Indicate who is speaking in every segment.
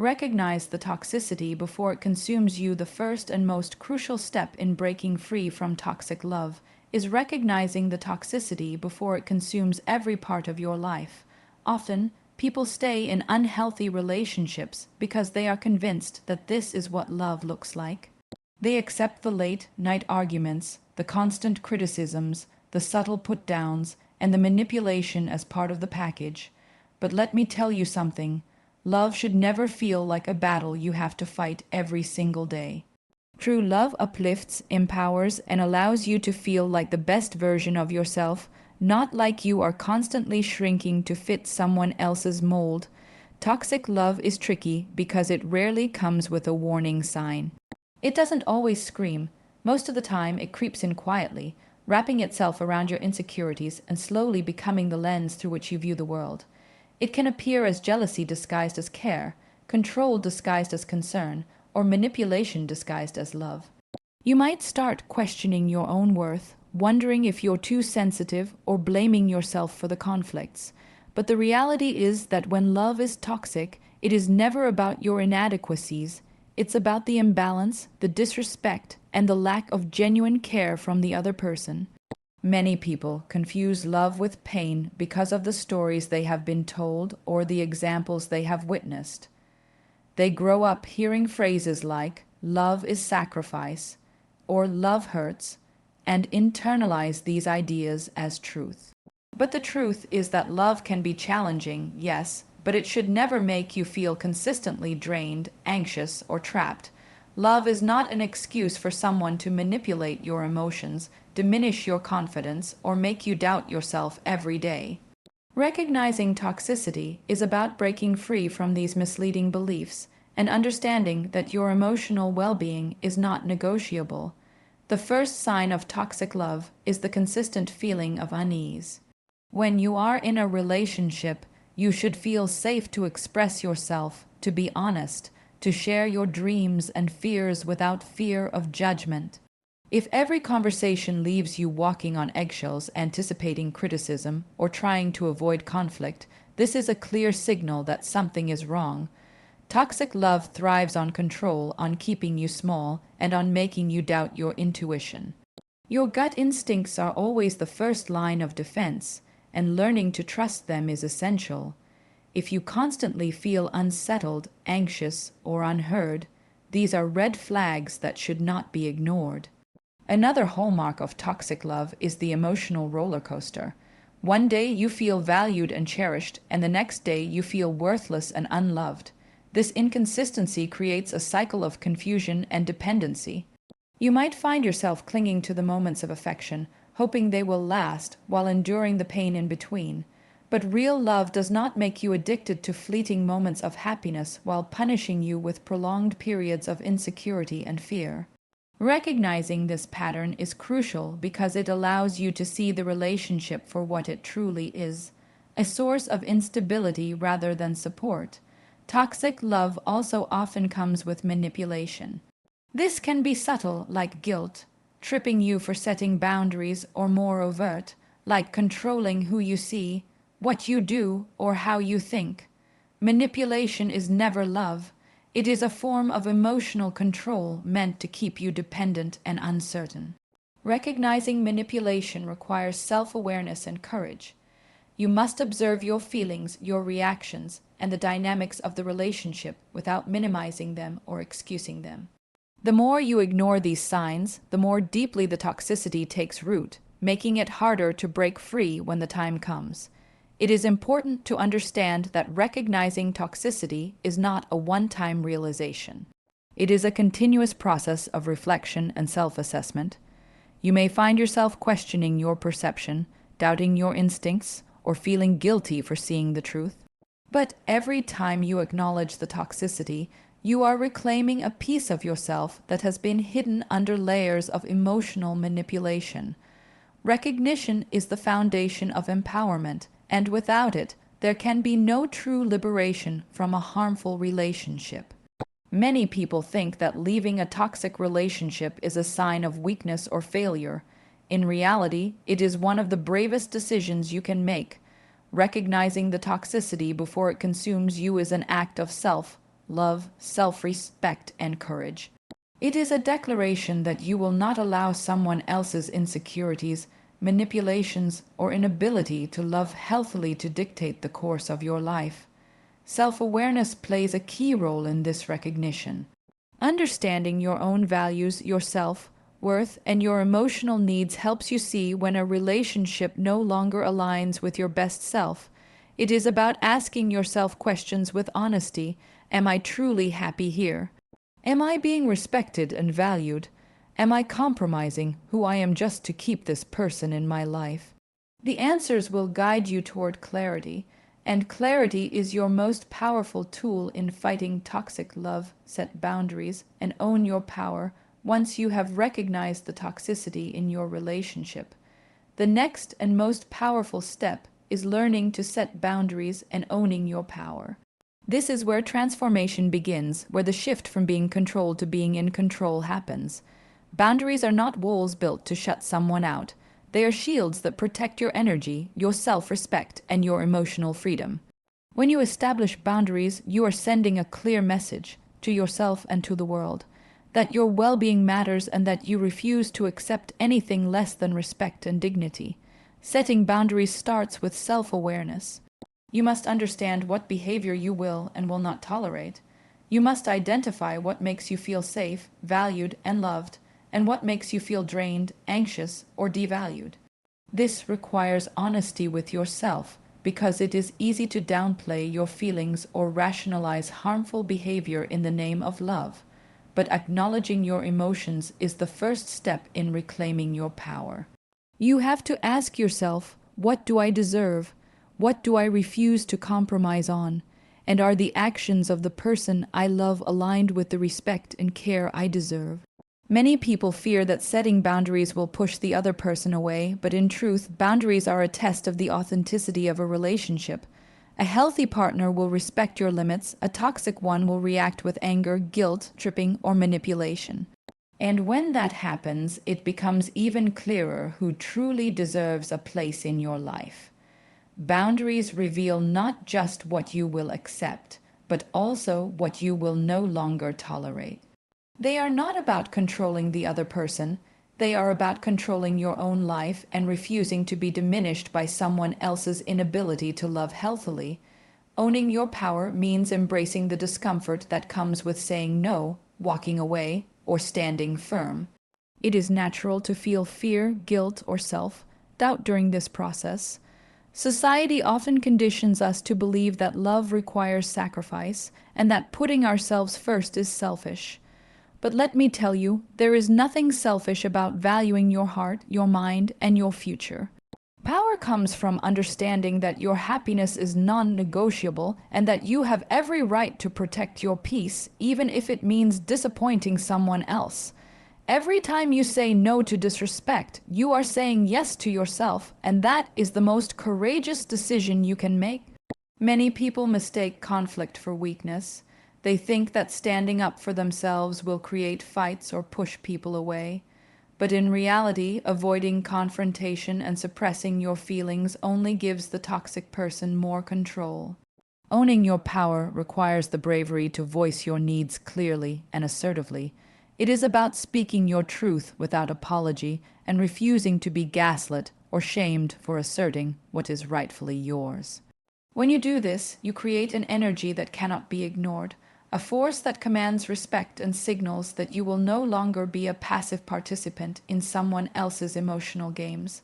Speaker 1: Recognize the toxicity before it consumes you. The first and most crucial step in breaking free from toxic love is recognizing the toxicity before it consumes every part of your life. Often, people stay in unhealthy relationships because they are convinced that this is what love looks like. They accept the late-night arguments, the constant criticisms, the subtle put-downs, and the manipulation as part of the package. But let me tell you something. Love should never feel like a battle you have to fight every single day. True love uplifts, empowers, and allows you to feel like the best version of yourself, not like you are constantly shrinking to fit someone else's mold. Toxic love is tricky because it rarely comes with a warning sign. It doesn't always scream. Most of the time, it creeps in quietly, wrapping itself around your insecurities and slowly becoming the lens through which you view the world. It can appear as jealousy disguised as care, control disguised as concern, or manipulation disguised as love. You might start questioning your own worth, wondering if you're too sensitive or blaming yourself for the conflicts. But the reality is that when love is toxic, it is never about your inadequacies. It's about the imbalance, the disrespect, and the lack of genuine care from the other person. Many people confuse love with pain because of the stories they have been told or the examples they have witnessed. They grow up hearing phrases like, "love is sacrifice," or "love hurts," and internalize these ideas as truth. But the truth is that love can be challenging, yes, but it should never make you feel consistently drained, anxious, or trapped. Love is not an excuse for someone to manipulate your emotions, diminish your confidence, or make you doubt yourself every day. Recognizing toxicity is about breaking free from these misleading beliefs and understanding that your emotional well-being is not negotiable. The first sign of toxic love is the consistent feeling of unease. When you are in a relationship, you should feel safe to express yourself, to be honest, to share your dreams and fears without fear of judgment. If every conversation leaves you walking on eggshells, anticipating criticism, or trying to avoid conflict, this is a clear signal that something is wrong. Toxic love thrives on control, on keeping you small, and on making you doubt your intuition. Your gut instincts are always the first line of defense, and learning to trust them is essential. If you constantly feel unsettled, anxious, or unheard, these are red flags that should not be ignored. Another hallmark of toxic love is the emotional roller coaster. One day you feel valued and cherished, and the next day you feel worthless and unloved. This inconsistency creates a cycle of confusion and dependency. You might find yourself clinging to the moments of affection, hoping they will last while enduring the pain in between. But real love does not make you addicted to fleeting moments of happiness while punishing you with prolonged periods of insecurity and fear. Recognizing this pattern is crucial because it allows you to see the relationship for what it truly is, a source of instability rather than support. Toxic love also often comes with manipulation. This can be subtle, like guilt, tripping you for setting boundaries, or more overt, like controlling who you see, what you do, or how you think. Manipulation is never love. It is a form of emotional control meant to keep you dependent and uncertain. Recognizing manipulation requires self-awareness and courage. You must observe your feelings, your reactions, and the dynamics of the relationship without minimizing them or excusing them. The more you ignore these signs, the more deeply the toxicity takes root, making it harder to break free when the time comes. It is important to understand that recognizing toxicity is not a one-time realization. It is a continuous process of reflection and self-assessment. You may find yourself questioning your perception, doubting your instincts, or feeling guilty for seeing the truth. But every time you acknowledge the toxicity, you are reclaiming a piece of yourself that has been hidden under layers of emotional manipulation. Recognition is the foundation of empowerment, and without it, there can be no true liberation from a harmful relationship. Many people think that leaving a toxic relationship is a sign of weakness or failure. In reality, it is one of the bravest decisions you can make. Recognizing the toxicity before it consumes you is an act of love, self-respect, and courage. It is a declaration that you will not allow someone else's insecurities, manipulations, or inability to love healthily to dictate the course of your life. Self-awareness plays a key role in this recognition. Understanding your own values, your self-worth, and your emotional needs helps you see when a relationship no longer aligns with your best self. It is about asking yourself questions with honesty. Am I truly happy here? Am I being respected and valued? Am I compromising who I am just to keep this person in my life? The answers will guide you toward clarity, and clarity is your most powerful tool in fighting toxic love. Set boundaries and own your power once you have recognized the toxicity in your relationship. The next and most powerful step is learning to set boundaries and owning your power. This is where transformation begins, where the shift from being controlled to being in control happens. Boundaries are not walls built to shut someone out. They are shields that protect your energy, your self-respect, and your emotional freedom. When you establish boundaries, you are sending a clear message to yourself and to the world that your well-being matters and that you refuse to accept anything less than respect and dignity. Setting boundaries starts with self-awareness. You must understand what behavior you will and will not tolerate. You must identify what makes you feel safe, valued, and loved, and what makes you feel drained, anxious, or devalued. This requires honesty with yourself, because it is easy to downplay your feelings or rationalize harmful behavior in the name of love. But acknowledging your emotions is the first step in reclaiming your power. You have to ask yourself, what do I deserve? What do I refuse to compromise on? And are the actions of the person I love aligned with the respect and care I deserve? Many people fear that setting boundaries will push the other person away, but in truth, boundaries are a test of the authenticity of a relationship. A healthy partner will respect your limits. A toxic one will react with anger, guilt, tripping, or manipulation. And when that happens, it becomes even clearer who truly deserves a place in your life. Boundaries reveal not just what you will accept, but also what you will no longer tolerate. They are not about controlling the other person. They are about controlling your own life and refusing to be diminished by someone else's inability to love healthily. Owning your power means embracing the discomfort that comes with saying no, walking away, or standing firm. It is natural to feel fear, guilt, or self-doubt during this process. Society often conditions us to believe that love requires sacrifice and that putting ourselves first is selfish. But let me tell you, there is nothing selfish about valuing your heart, your mind, and your future. Power comes from understanding that your happiness is non-negotiable and that you have every right to protect your peace, even if it means disappointing someone else. Every time you say no to disrespect, you are saying yes to yourself, and that is the most courageous decision you can make. Many people mistake conflict for weakness. They think that standing up for themselves will create fights or push people away. But in reality, avoiding confrontation and suppressing your feelings only gives the toxic person more control. Owning your power requires the bravery to voice your needs clearly and assertively. It is about speaking your truth without apology and refusing to be gaslit or shamed for asserting what is rightfully yours. When you do this, you create an energy that cannot be ignored, a force that commands respect and signals that you will no longer be a passive participant in someone else's emotional games.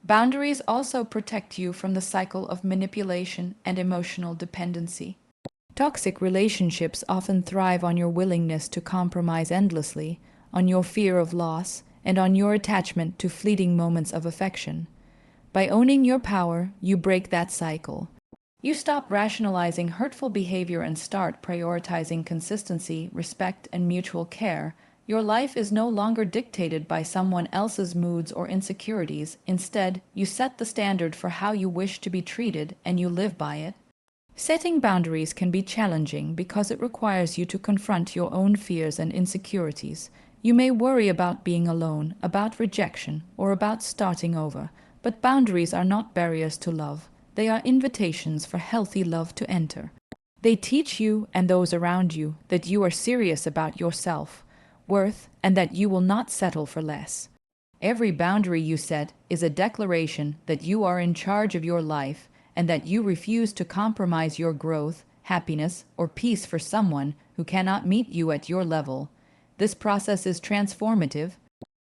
Speaker 1: Boundaries also protect you from the cycle of manipulation and emotional dependency. Toxic relationships often thrive on your willingness to compromise endlessly, on your fear of loss, and on your attachment to fleeting moments of affection. By owning your power, you break that cycle. You stop rationalizing hurtful behavior and start prioritizing consistency, respect, and mutual care. Your life is no longer dictated by someone else's moods or insecurities. Instead, you set the standard for how you wish to be treated, and you live by it. Setting boundaries can be challenging because it requires you to confront your own fears and insecurities. You may worry about being alone, about rejection, or about starting over, but boundaries are not barriers to love. They are invitations for healthy love to enter. They teach you and those around you that you are serious about yourself, worth, and that you will not settle for less. Every boundary you set is a declaration that you are in charge of your life and that you refuse to compromise your growth, happiness, or peace for someone who cannot meet you at your level. This process is transformative.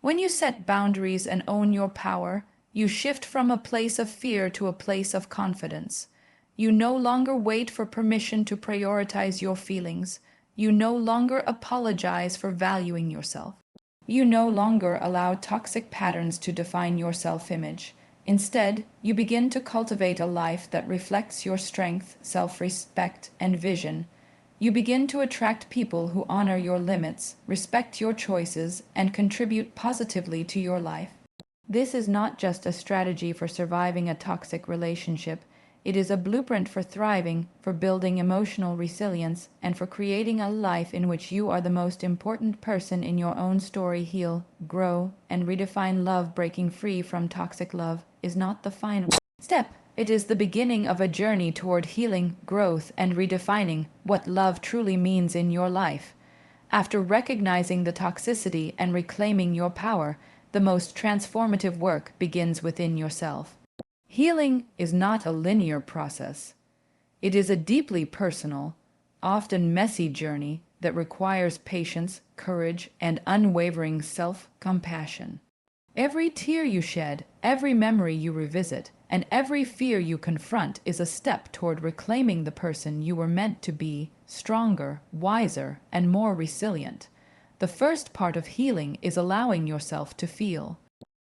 Speaker 1: When you set boundaries and own your power, you shift from a place of fear to a place of confidence. You no longer wait for permission to prioritize your feelings. You no longer apologize for valuing yourself. You no longer allow toxic patterns to define your self-image. Instead, you begin to cultivate a life that reflects your strength, self-respect, and vision. You begin to attract people who honor your limits, respect your choices, and contribute positively to your life. This is not just a strategy for surviving a toxic relationship. It is a blueprint for thriving, for building emotional resilience, and for creating a life in which you are the most important person in your own story. Heal, grow, and redefine love. Breaking free from toxic love is not the final step. It is the beginning of a journey toward healing, growth, and redefining what love truly means in your life. After recognizing the toxicity and reclaiming your power, the most transformative work begins within yourself. Healing is not a linear process. It is a deeply personal, often messy journey that requires patience, courage, and unwavering self-compassion. Every tear you shed, every memory you revisit, and every fear you confront is a step toward reclaiming the person you were meant to be, stronger, wiser, and more resilient. The first part of healing is allowing yourself to feel.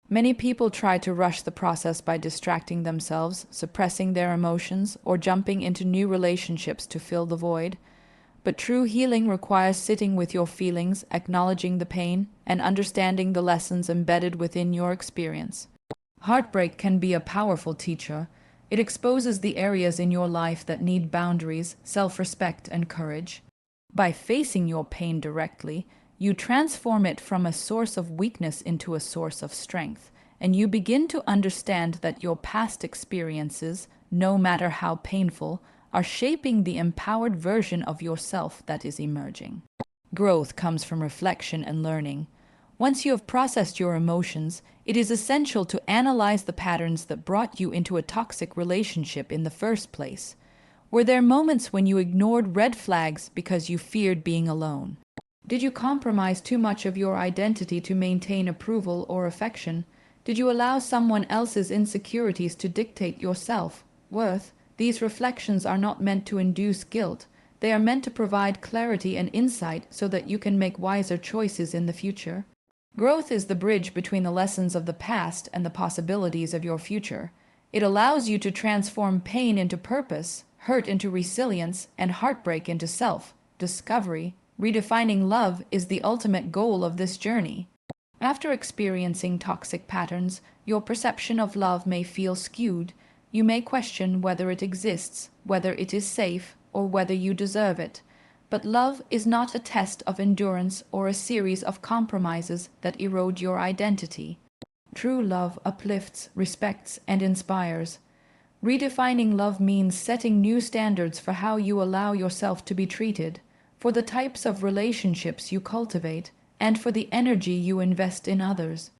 Speaker 1: Many people try to rush the process by distracting themselves, suppressing their emotions, or jumping into new relationships to fill the void. But true healing requires sitting with your feelings, acknowledging the pain, and understanding the lessons embedded within your experience. Heartbreak can be a powerful teacher. It exposes the areas in your life that need boundaries, self-respect, and courage. By facing your pain directly, you transform it from a source of weakness into a source of strength, and you begin to understand that your past experiences, no matter how painful, are shaping the empowered version of yourself that is emerging. Growth comes from reflection and learning. Once you have processed your emotions, it is essential to analyze the patterns that brought you into a toxic relationship in the first place. Were there moments when you ignored red flags because you feared being alone? Did you compromise too much of your identity to maintain approval or affection? Did you allow someone else's insecurities to dictate your self-worth? These reflections are not meant to induce guilt. They are meant to provide clarity and insight so that you can make wiser choices in the future. Growth is the bridge between the lessons of the past and the possibilities of your future. It allows you to transform pain into purpose, hurt into resilience, and heartbreak into self-discovery. Redefining love is the ultimate goal of this journey. After experiencing toxic patterns, your perception of love may feel skewed. You may question whether it exists, whether it is safe, or whether you deserve it. But love is not a test of endurance or a series of compromises that erode your identity. True love uplifts, respects, and inspires. Redefining love means setting new standards for how you allow yourself to be treated, for the types of relationships you cultivate, and for the energy you invest in others.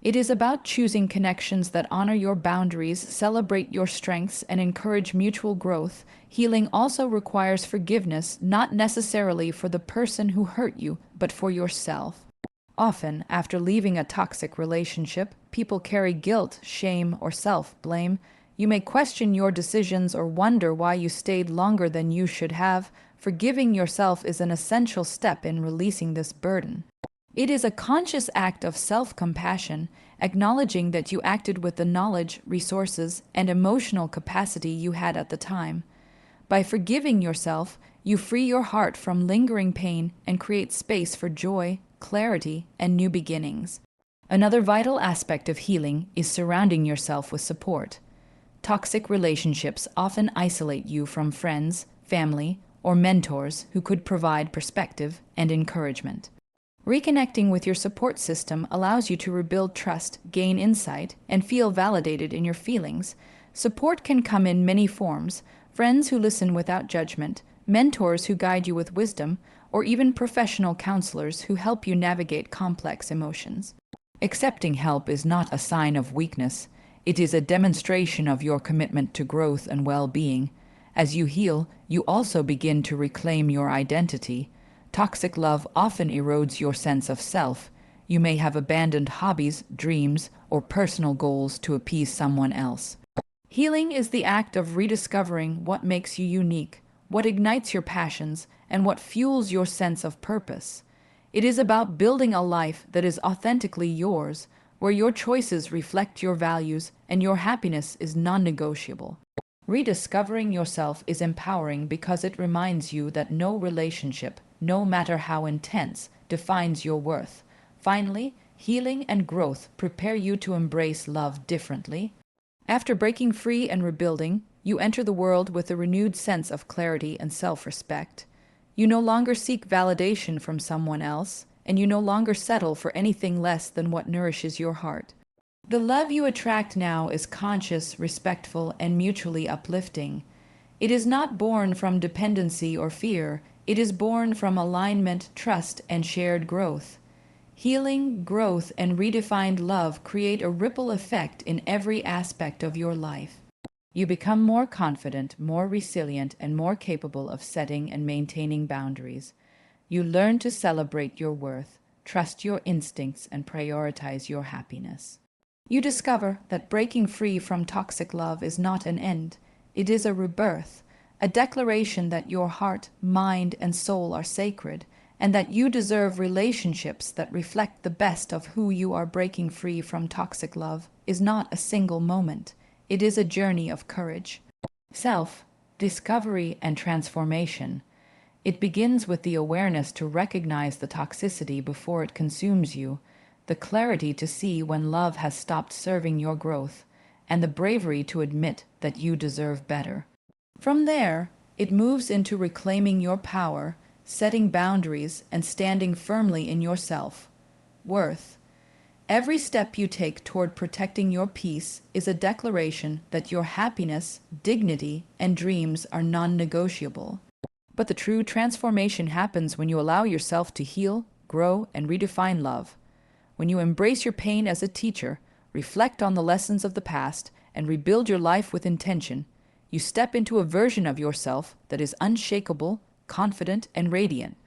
Speaker 1: It is about choosing connections that honor your boundaries, celebrate your strengths, and encourage mutual growth. Healing also requires forgiveness, not necessarily for the person who hurt you, but for yourself. Often, after leaving a toxic relationship, people carry guilt, shame, or self-blame. You may question your decisions or wonder why you stayed longer than you should have. Forgiving yourself is an essential step in releasing this burden. It is a conscious act of self-compassion, acknowledging that you acted with the knowledge, resources, and emotional capacity you had at the time. By forgiving yourself, you free your heart from lingering pain and create space for joy, clarity, and new beginnings. Another vital aspect of healing is surrounding yourself with support. Toxic relationships often isolate you from friends, family, or mentors who could provide perspective and encouragement. Reconnecting with your support system allows you to rebuild trust, gain insight, and feel validated in your feelings. Support can come in many forms: friends who listen without judgment, mentors who guide you with wisdom, or even professional counselors who help you navigate complex emotions. Accepting help is not a sign of weakness. It is a demonstration of your commitment to growth and well-being. As you heal, you also begin to reclaim your identity. Toxic love often erodes your sense of self. You may have abandoned hobbies, dreams, or personal goals to appease someone else. Healing is the act of rediscovering what makes you unique, what ignites your passions, and what fuels your sense of purpose. It is about building a life that is authentically yours, where your choices reflect your values and your happiness is non-negotiable. Rediscovering yourself is empowering because it reminds you that no relationship, no matter how intense, defines your worth. Finally, healing and growth prepare you to embrace love differently. After breaking free and rebuilding, you enter the world with a renewed sense of clarity and self-respect. You no longer seek validation from someone else, and you no longer settle for anything less than what nourishes your heart. The love you attract now is conscious, respectful, and mutually uplifting. It is not born from dependency or fear. It is born from alignment, trust, and shared growth. Healing, growth, and redefined love create a ripple effect in every aspect of your life. You become more confident, more resilient, and more capable of setting and maintaining boundaries. You learn to celebrate your worth, trust your instincts, and prioritize your happiness. You discover that breaking free from toxic love is not an end. It is a rebirth, a declaration that your heart, mind, and soul are sacred, and that you deserve relationships that reflect the best of who you are. Breaking free from toxic love is not a single moment. It is a journey of courage, self-discovery, and transformation. It begins with the awareness to recognize the toxicity before it consumes you, the clarity to see when love has stopped serving your growth, and the bravery to admit that you deserve better. From there, it moves into reclaiming your power, setting boundaries, and standing firmly in your self-worth. Every step you take toward protecting your peace is a declaration that your happiness, dignity, and dreams are non-negotiable. But the true transformation happens when you allow yourself to heal, grow, and redefine love. When you embrace your pain as a teacher, reflect on the lessons of the past, and rebuild your life with intention, you step into a version of yourself that is unshakable, confident, and radiant.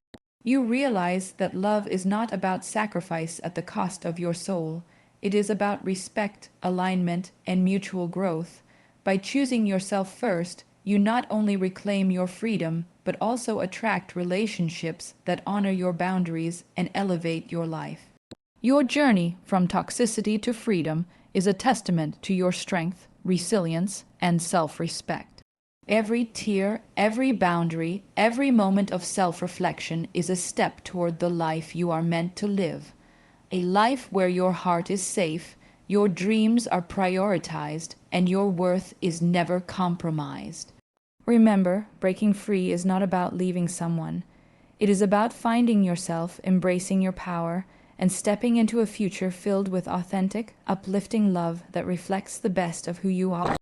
Speaker 1: You realize that love is not about sacrifice at the cost of your soul. It is about respect, alignment, and mutual growth. By choosing yourself first, you not only reclaim your freedom, but also attract relationships that honor your boundaries and elevate your life. Your journey from toxicity to freedom is a testament to your strength, resilience, and self-respect. Every tear, every boundary, every moment of self-reflection is a step toward the life you are meant to live. A life where your heart is safe, your dreams are prioritized, and your worth is never compromised. Remember, breaking free is not about leaving someone. It is about finding yourself, embracing your power, and stepping into a future filled with authentic, uplifting love that reflects the best of who you are.